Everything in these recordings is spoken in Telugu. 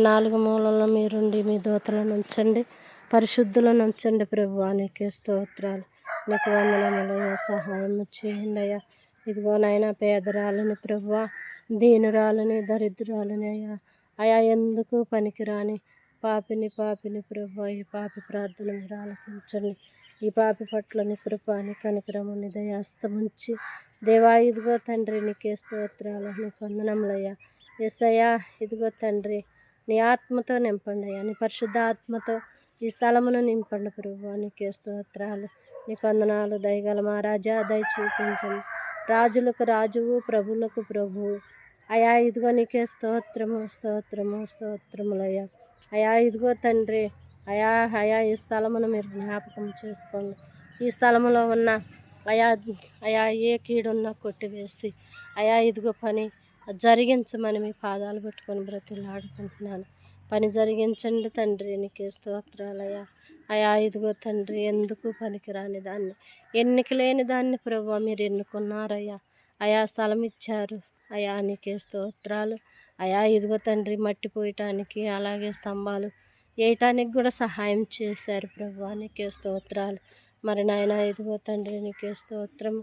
నాలుగు మూలల్లో మీరుండి మీ దూతలను ఉంచండి, పరిశుద్ధులను ఉంచండి ప్రభువా. నీకే స్తోత్రాలు, నీకు వందనములు. సహాయం చేయండి అయ్యా. ఇదిగో నాయన పేదరాలని ప్రభువా, దీనురాలని, దరిద్రాలని అయా ఎందుకు పనికిరాని పాపిని ప్రభువా, ఈ పాపి ప్రార్థన మీరు ఆలకించండి. ఈ పాపి పట్ల నీ కృపాని కనికరము నీ దయాస్తముంచి దేవా, ఇదిగో తండ్రి నీకే స్తోత్రాలు, నీకు వందనములయ్యా. యేసయ్యా, ఇదిగో తండ్రి నీ ఆత్మతో నింపండి అయ్యా, నీ పరిశుద్ధ ఆత్మతో ఈ స్థలమును నింపండి ప్రభువా. నీకే స్తోత్రాలు, నీకు వందనాలు. దయగల మహారాజా, దయ చూపించండి. రాజులకు రాజువు, ప్రభువులకు ప్రభువు అయా, ఇదిగో నీకే స్తోత్రము స్తోత్రము స్తోత్రములయ్యా. అయా, ఇదిగో తండ్రి అయా అయా ఈ స్థలమును మీరు జ్ఞాపకం చేసుకోండి. ఈ స్థలములో ఉన్న అయా అయా ఏ కీడున్నా కొట్టివేసి అయా ఇదిగో పని జరిగించమని మీ పాదాలు పెట్టుకొని బ్రతులాడుకుంటున్నాను. పని జరిగించండి తండ్రి, నీకే స్తోత్రాలయ్యా. అయా, ఇదిగో తండ్రి ఎందుకు పనికిరాని దాన్ని, ఎన్నిక లేని దాన్ని ప్రభువా మీరు ఎన్నుకున్నారయ్యా. అయా స్థలం ఇచ్చారు అయా, నీకే స్తోత్రాలు. అయా, ఇదిగో తండ్రి మట్టి పోయటానికి అలాగే స్తంభాలు వేయటానికి కూడా సహాయం చేశారు ప్రభువా. నీకే స్తోత్రాలు. మరి నాయన ఇదిగో తండ్రి నీకే స్తోత్రం,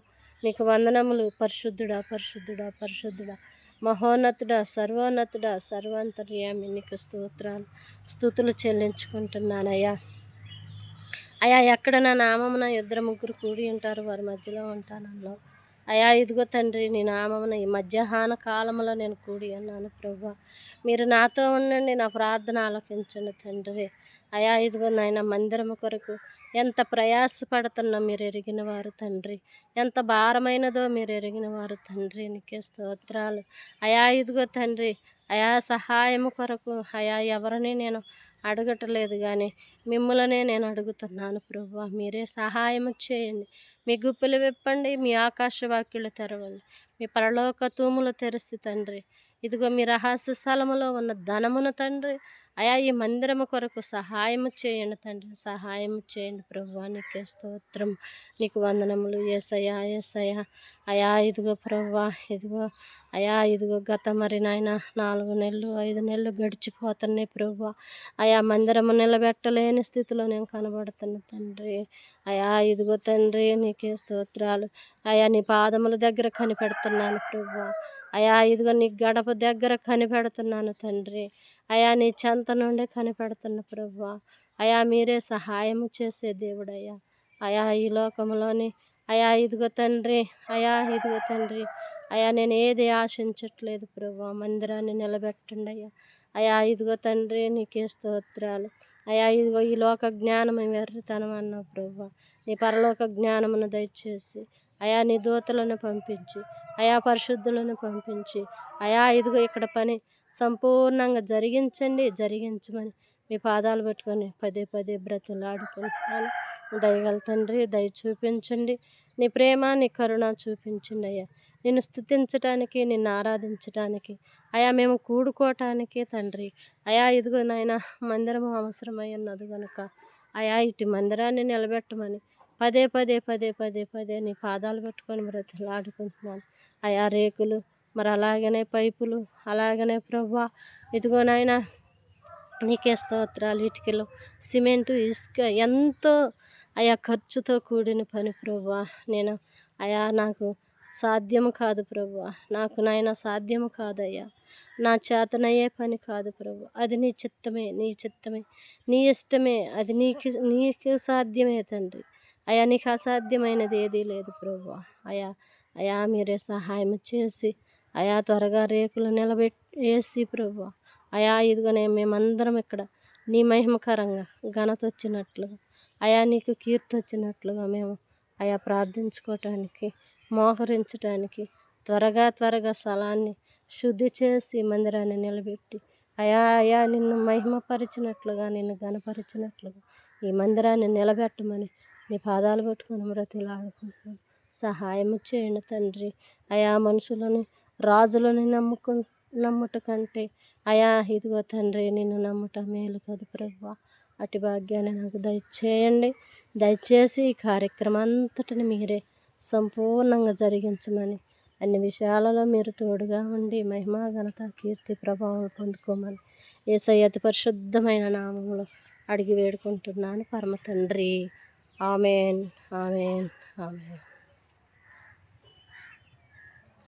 నీకు వందనములు. పరిశుద్ధుడా పరిశుద్ధుడా పరిశుద్ధుడా, మహోన్నతుడా, సర్వోన్నతుడా, సర్వాంతర్యామి, నీకు స్తోత్రాలు స్తుతులు చెల్లించుకుంటున్నానయ్యా. అయా, ఎక్కడ నా నామమున ఇద్దరు ముగ్గురు కూడి ఉంటారు, వారి మధ్యలో ఉంటానన్నావు అయా. ఇదిగో తండ్రి నీ నామమున ఈ మధ్యాహ్న కాలంలో నేను కూడి అన్నాను ప్రభువా. మీరు నాతో ఉండండి, నా ప్రార్థన ఆలకించండి తండ్రి. అయా, ఇదిగో నాయన మందిరము కొరకు ఎంత ప్రయాసపడుతున్నా మీరు ఎరిగిన వారు తండ్రి, ఎంత భారమైనదో మీరు ఎరిగిన వారు తండ్రి. నీకే స్తోత్రాలు అయా. ఇదిగో తండ్రి అయా సహాయము కొరకు అయా ఎవరిని నేను అడగటలేదు కానీ మిమ్మల్నే నేను అడుగుతున్నాను ప్రభువా. మీరే సహాయము చేయండి. మీ గుప్పులు విప్పండి, మీ ఆకాశ వాక్యులు తెరవండి, మీ పరలోక తూములు తెరిచి తండ్రి ఇదిగో మీ రహస్య స్థలములో ఉన్న ధనమును తండ్రి అయా ఈ మందిరము కొరకు సహాయము చేయండి తండ్రి, సహాయం చేయండి ప్రభువా. నీకే స్తోత్రం, నీకు వందనములు. యేసయ్యా యేసయ్యా. అయా, ఇదిగో ప్రభువా, ఇదిగో అయా, ఇదిగో గత మరి నాయన 4 నెలలు 5 నెలలు గడిచిపోతున్నాయి ప్రభువా. అయా మందిరము నిలబెట్టలేని స్థితిలో నేను కనబడుతున్న తండ్రి. అయా, ఇదిగో తండ్రి నీకే స్తోత్రాలు. అయా, నీ పాదముల దగ్గర కనిపెడుతున్నాను ప్రభువా. అయా, ఇదిగో నీ గడప దగ్గర కనిపెడుతున్నాను తండ్రి. అయా, నీ చెంత నుండి కనిపెడుతున్న ప్రభువా. అయా, మీరే సహాయము చేసే దేవుడయ్యా. అయా, ఈ లోకంలోని అయా ఇదిగో తండ్రి అయా, ఇదిగో తండ్రి అయా, నేను ఏది ఆశించట్లేదు ప్రభువా. మందిరాన్ని నిలబెట్టండి అయ్యా. అయా, ఇదిగో తండ్రి నీకే స్తోత్రాలు. అయా, ఇదిగో ఈ లోక జ్ఞానం వెర్రితనం అన్నావు ప్రభువా. నీ పరలోక జ్ఞానమును దయచేసి అయా నీ దూతలను పంపించి అయా పరిశుద్ధులను పంపించి అయా ఇదిగో ఇక్కడ పని సంపూర్ణంగా జరిగించమని మీ పాదాలు పెట్టుకొని పదే పదే బ్రతులాడుకుంటున్నాను. దయగల తండ్రి దయ చూపించండి, నీ ప్రేమ నీ కరుణ చూపించండి అయ్యా. నిన్ను స్తుతించటానికి, నిన్ను ఆరాధించటానికి అయా మేము కూడుకోవటానికి తండ్రి. అయా, ఇదిగో నాయన మందిరం అవసరమై ఉన్నది కనుక అయా ఇటు మందిరాన్ని నిలబెట్టమని పదే పదే పదే పదే పదే నీ పాదాలు పెట్టుకొని బ్రతులాడుకుంటున్నాను అయా. రేకులు మరి అలాగనే పైపులు అలాగనే ప్రభువా ఇదిగో నాయన నీకే స్తోత్రాలు. ఇటుకలు, సిమెంటు, ఇసుక ఎంతో అయా ఖర్చుతో కూడిన పని ప్రభువా. నేను అయా నాకు సాధ్యము కాదు ప్రభువా, నాకు నాయన సాధ్యము కాదయ్యా, నా చేతనయ్యే పని కాదు ప్రభు. అది నీ చిత్తమే, నీ చిత్తమే, నీ ఇష్టమే, అది నీకు సాధ్యమే తండ్రి. అయా, నీకు అసాధ్యమైనది ఏదీ లేదు ప్రభువా. అయా అయా మీరే సహాయం చేసి అయా త్వరగా రేకులు వేసి ప్రభువా. అయా ఇదిగోనే మేమందరం ఇక్కడ నీ మహిమకరంగా ఘనత వచ్చినట్లుగా అయా నీకు కీర్తి వచ్చినట్లుగా మేము అయా ప్రార్థించుకోవటానికి, మోకరించటానికి త్వరగా స్థలాన్ని శుద్ధి చేసి మందిరాన్ని నిలబెట్టి అయా అయా నిన్ను మహిమపరిచినట్లుగా, నిన్ను ఘనపరిచినట్లుగా ఈ మందిరాన్ని నిలబెట్టమని నీ పాదాలు పెట్టుకుని బ్రతులాడుకుంటున్నాను. సహాయం చేయండి తండ్రి. అయా మనుషులని, రాజులని నమ్ముట కంటే అయా ఇదిగో తండ్రి నిన్ను నమ్ముట మేలు కదా ప్రభువా. అటు భాగ్యాన్ని నాకు దయచేయండి. దయచేసి ఈ కార్యక్రమం అంతటిని మీరే సంపూర్ణంగా జరిగించమని, అన్ని విషయాలలో మీరు తోడుగా ఉండి మహిమ ఘనత కీర్తి ప్రభావం పొందుకోమని యేసయ్య అతి పరిశుద్ధమైన నామములో అడిగి వేడుకుంటున్నాను పరమ తండ్రి. Amen, amen, amen.